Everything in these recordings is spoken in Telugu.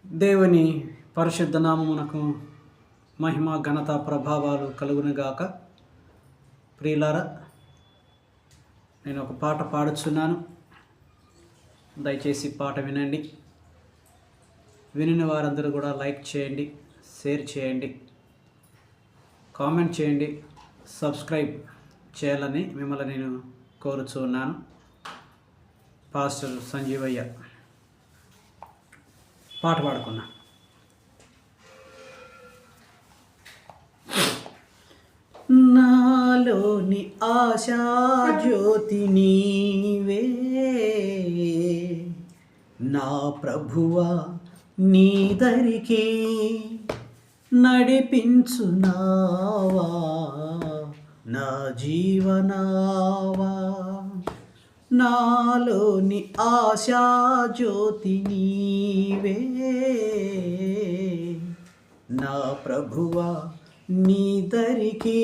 దేవుని పరిశుద్ధ నామమునకు మహిమ ఘనత ప్రభావాలు కలుగునుగాక. ప్రియులారా, నేను ఒక పాట పాడుచున్నాను, దయచేసి పాట వినండి. వినిన వారందరూ కూడా లైక్ చేయండి, షేర్ చేయండి, కామెంట్ చేయండి, సబ్స్క్రైబ్ చేయాలని మిమ్మల్ని నేను కోరుచున్నాను. పాస్టర్ సంజీవయ్య. పాట పాడుకున్నా. నాలోని ఆశా జ్యోతి నీవే, నా ప్రభువా నీ దరికి నడిపించునావా, నా జీవనావా. నాలోని ఆశా జ్యోతి నీవే, నా ప్రభువా నీ దరికి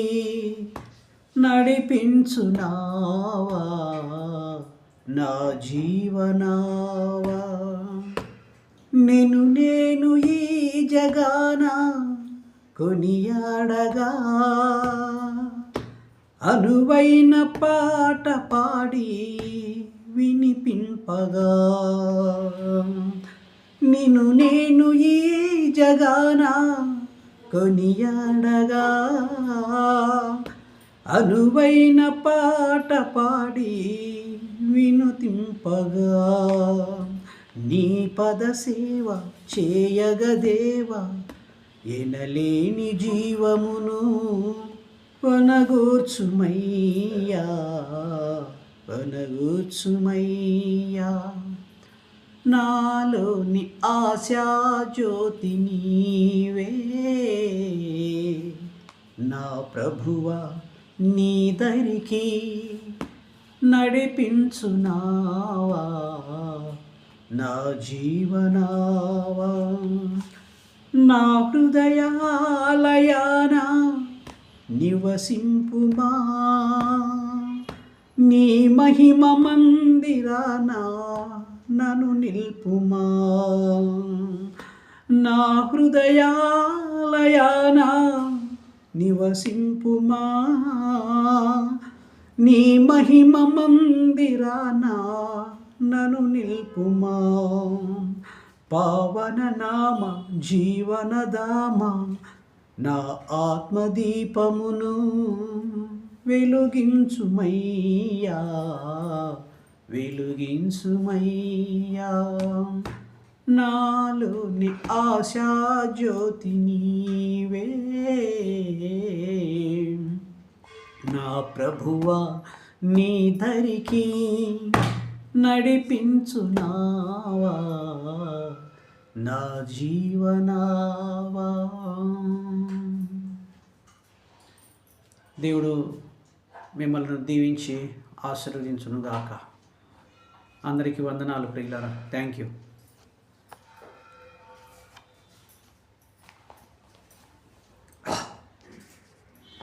నడిపించునావా, నా జీవనావా. నేను ఈ జగాన కొనియాడగా, అనువైన పాట పాడి వినిపింపగా. నేను ఈ జగాన కొనియాడగా, అనువైన పాట పాడి వినుతింపగా. నీ పద సేవ చేయగదేవా, ఎనలేని జీవమును వనగూర్చుమయ్యా, వనగూర్చుమయ్యా. నాలోని ఆశా జ్యోతి నీవే, నా ప్రభువా నీ దరికి నడిపించునావా, నా జీవనావా. నా హృదయాలయాన నివసింపుమా, నీ మహిమ మందిరాన నన్ను నిల్పుమా. నా హృదయాలయాన నివసింపుమా, నీ మహిమ మందిరాన నన్ను నిల్పుమా. పావన నామ జీవనదామ, నా ఆత్మదీపమును వెలుగించుమయ్యా, వెలుగించుమయ్యా. నాలోని ఆశా జ్యోతి నీవే, నా ప్రభువా నీ దరికి నడిపించునావా, నా జీవనావా. దేవుడు మిమ్మల్ని దీవించి ఆశీర్వదించునుగాక. అందరికీ వందనాలు ప్రియులారా. Thank you.